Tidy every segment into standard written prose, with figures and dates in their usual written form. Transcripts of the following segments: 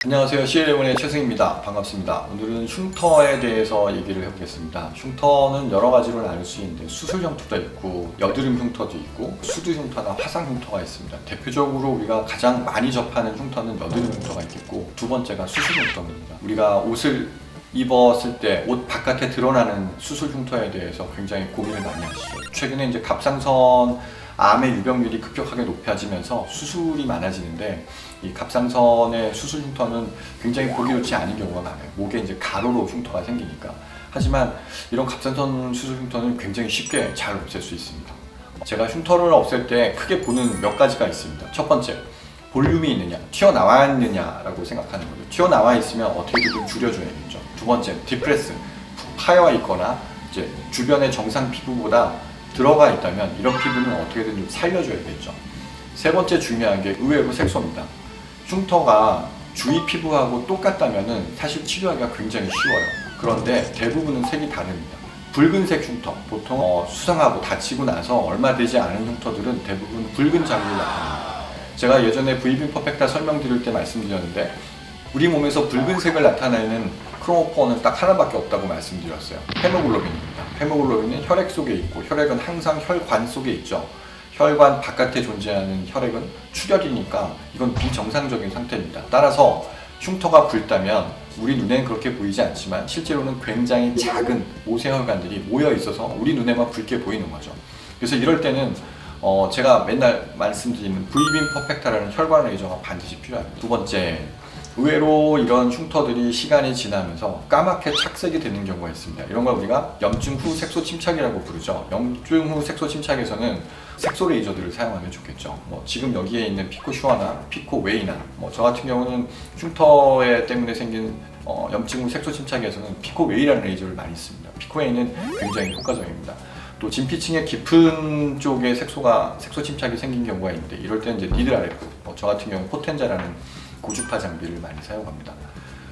안녕하세요. CLM의 최승입니다. 반갑습니다. 오늘은 흉터에 대해서 얘기를 해보겠습니다. 흉터는 여러 가지로 나눌 수 있는데 수술 흉터도 있고 여드름 흉터도 있고 수두 흉터나 화상 흉터가 있습니다. 대표적으로 우리가 가장 많이 접하는 흉터는 여드름 흉터가 있겠고 두 번째가 수술 흉터입니다. 우리가 옷을 입었을 때 옷 바깥에 드러나는 수술 흉터에 대해서 굉장히 고민을 많이 하시죠. 최근에 이제 갑상선 암의 유병률이 급격하게 높아지면서 수술이 많아지는데 이 갑상선의 수술 흉터는 굉장히 보기 좋지 않은 경우가 많아요. 목에 이제 가로로 흉터가 생기니까. 하지만 이런 갑상선 수술 흉터는 굉장히 쉽게 잘 없앨 수 있습니다. 제가 흉터를 없앨 때 크게 보는 몇 가지가 있습니다. 첫 번째, 볼륨이 있느냐, 튀어나와 있느냐라고 생각하는 거죠. 튀어나와 있으면 어떻게든 줄여줘야겠죠. 두 번째, 디프레스, 파여 있거나 이제 주변의 정상 피부보다 들어가 있다면 이런 피부는 어떻게든 좀 살려줘야겠죠. 세 번째 중요한 게 의외로 색소입니다. 흉터가 주위 피부하고 똑같다면 사실 치료하기가 굉장히 쉬워요. 그런데 대부분은 색이 다릅니다. 붉은색 흉터, 보통 수상하고 다치고 나서 얼마 되지 않은 흉터들은 대부분 붉은 자국이 나타납니다. 제가 예전에 V빔 퍼펙타 설명드릴 때 말씀드렸는데 우리 몸에서 붉은색을 나타내는 크로모포는 딱 하나밖에 없다고 말씀드렸어요. 헤모글로빈입니다. 헤모글로빈은 혈액 속에 있고 혈액은 항상 혈관 속에 있죠. 혈관 바깥에 존재하는 혈액은 출혈이니까 이건 비정상적인 상태입니다. 따라서 흉터가 붉다면 우리 눈에는 그렇게 보이지 않지만 실제로는 굉장히 작은 모세혈관들이 모여 있어서 우리 눈에만 붉게 보이는 거죠. 그래서 이럴 때는 제가 맨날 말씀드리는 V빔 퍼펙타라는 혈관 레이저가 반드시 필요합니다. 두 번째, 의외로 이런 흉터들이 시간이 지나면서 까맣게 착색이 되는 경우가 있습니다. 이런 걸 우리가 염증 후 색소 침착이라고 부르죠. 염증 후 색소 침착에서는 색소 레이저들을 사용하면 좋겠죠. 지금 여기에 있는 피코슈아나 피코웨이나 저 같은 경우는 흉터 때문에 생긴 염증 후 색소 침착에서는 피코웨이라는 레이저를 많이 씁니다. 피코웨이는 굉장히 효과적입니다. 또 진피층의 깊은 쪽에 색소 침착이 생긴 경우가 있는데 이럴 때는 이제 니들 RF, 저 같은 경우 포텐자라는 고주파 장비를 많이 사용합니다.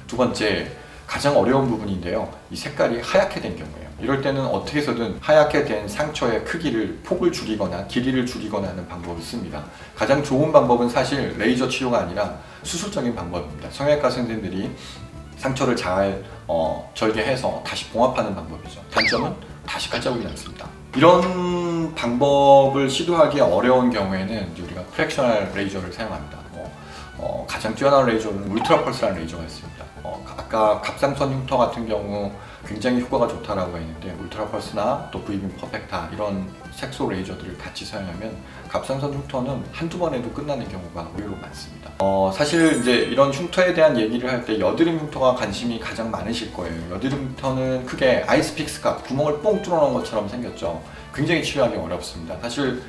두 번째, 가장 어려운 부분인데요. 이 색깔이 하얗게 된 경우예요. 이럴 때는 어떻게 해서든 하얗게 된 상처의 크기를, 폭을 줄이거나 길이를 줄이거나 하는 방법을 씁니다. 가장 좋은 방법은 사실 레이저 치료가 아니라 수술적인 방법입니다. 성형외과 선생님들이 상처를 잘 절개해서 다시 봉합하는 방법이죠. 단점은 다시 깔자국이 남습니다. 이런 방법을 시도하기 어려운 경우에는 우리가 프랙셔널 레이저를 사용합니다. 가장 뛰어난 레이저는 울트라 펄스라는 레이저가 있습니다. 아까 갑상선 흉터 같은 경우 굉장히 효과가 좋다라고 했는데 울트라 펄스나 또 V빔 퍼펙타 이런 색소 레이저들을 같이 사용하면 갑상선 흉터는 한두 번 해도 끝나는 경우가 의외로 많습니다. 사실 이제 이런 흉터에 대한 얘기를 할 때 여드름 흉터가 관심이 가장 많으실 거예요. 여드름 흉터는 크게 아이스픽스가 구멍을 뽕 뚫어놓은 것처럼 생겼죠. 굉장히 치료하기 어렵습니다. 사실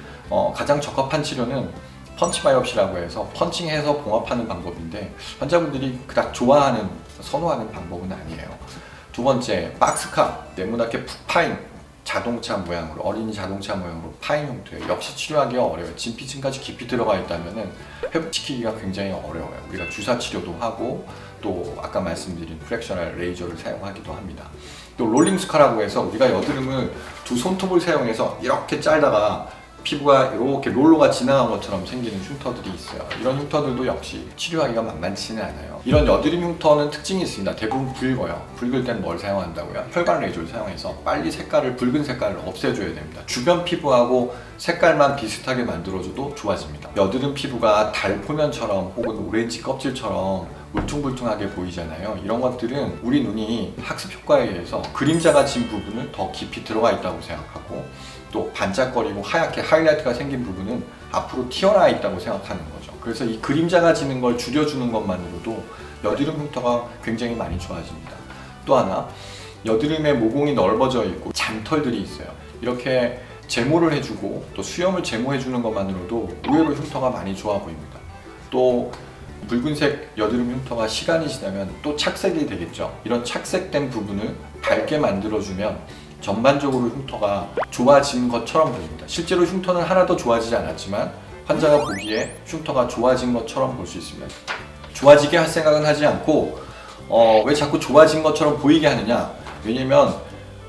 가장 적합한 치료는 펀치 바이옵시라고 해서 펀칭해서 봉합하는 방법인데 환자분들이 그닥 선호하는 방법은 아니에요. 두 번째, 박스카, 네모나게 푹 파인 자동차 모양으로, 어린이 자동차 모양으로 파인 형태예요. 역시 치료하기가 어려워요. 진피층까지 깊이 들어가 있다면 회복시키기가 굉장히 어려워요. 우리가 주사 치료도 하고 또 아까 말씀드린 프랙셔널 레이저를 사용하기도 합니다. 또 롤링 스카라고 해서 우리가 여드름을 두 손톱을 사용해서 이렇게 잘다가 피부가 이렇게 롤러가 지나간 것처럼 생기는 흉터들이 있어요. 이런 흉터들도 역시 치료하기가 만만치는 않아요. 이런 여드름 흉터는 특징이 있습니다. 대부분 붉어요. 붉을 땐 뭘 사용한다고요? 혈관 레이저를 사용해서 빨리 붉은 색깔을 없애줘야 됩니다. 주변 피부하고 색깔만 비슷하게 만들어줘도 좋아집니다. 여드름 피부가 달 표면처럼 혹은 오렌지 껍질처럼 울퉁불퉁하게 보이잖아요. 이런 것들은 우리 눈이 학습 효과에 의해서 그림자가 진 부분을 더 깊이 들어가 있다고 생각하고 또 반짝거리고 하얗게 하이라이트가 생긴 부분은 앞으로 튀어나와 있다고 생각하는 거죠. 그래서 이 그림자가 지는 걸 줄여주는 것만으로도 여드름 흉터가 굉장히 많이 좋아집니다. 또 하나, 여드름의 모공이 넓어져 있고 잔털들이 있어요. 이렇게 제모를 해주고 또 수염을 제모해주는 것만으로도 의외로 흉터가 많이 좋아 보입니다. 또 붉은색 여드름 흉터가 시간이 지나면 또 착색이 되겠죠. 이런 착색된 부분을 밝게 만들어주면 전반적으로 흉터가 좋아진 것처럼 보입니다. 실제로 흉터는 하나도 좋아지지 않았지만 환자가 보기에 흉터가 좋아진 것처럼 볼 수 있습니다. 좋아지게 할 생각은 하지 않고 왜 자꾸 좋아진 것처럼 보이게 하느냐? 왜냐면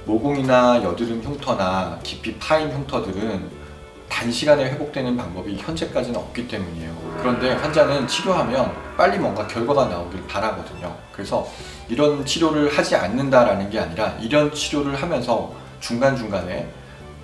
모공이나 여드름 흉터나 깊이 파인 흉터들은 단시간에 회복되는 방법이 현재까지는 없기 때문이에요. 그런데 환자는 치료하면 빨리 뭔가 결과가 나오길 바라거든요. 그래서 이런 치료를 하지 않는다라는 게 아니라 이런 치료를 하면서 중간중간에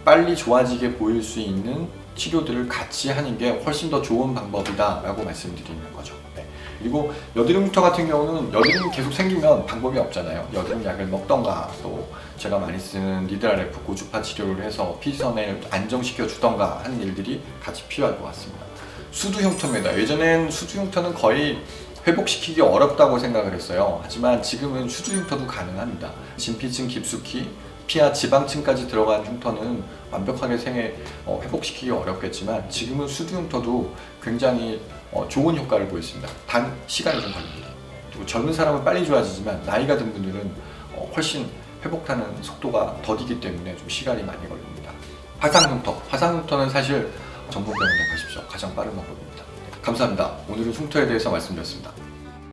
빨리 좋아지게 보일 수 있는 치료들을 같이 하는 게 훨씬 더 좋은 방법이다 라고 말씀드리는 거죠. 네. 그리고 여드름 흉터 같은 경우는 여드름이 계속 생기면 방법이 없잖아요. 여드름 약을 먹던가 또 제가 많이 쓰는 리드RF 고주파 치료를 해서 피지선을 안정시켜 주던가 하는 일들이 같이 필요할 것 같습니다. 수두 흉터입니다. 예전엔 수두 흉터는 거의 회복시키기 어렵다고 생각을 했어요. 하지만 지금은 수두 흉터도 가능합니다. 진피층 깊숙이 피하 지방층까지 들어간 흉터는 완벽하게 회복시키기 어렵겠지만 지금은 수두 흉터도 굉장히 좋은 효과를 보였습니다. 단 시간이 좀 걸립니다. 그리고 젊은 사람은 빨리 좋아지지만 나이가 든 분들은 훨씬 회복하는 속도가 더디기 때문에 좀 시간이 많이 걸립니다. 화상 흉터는 사실 전문병원에 가십시오. 가장 빠른 방법입니다. 감사합니다. 오늘은 흉터에 대해서 말씀드렸습니다.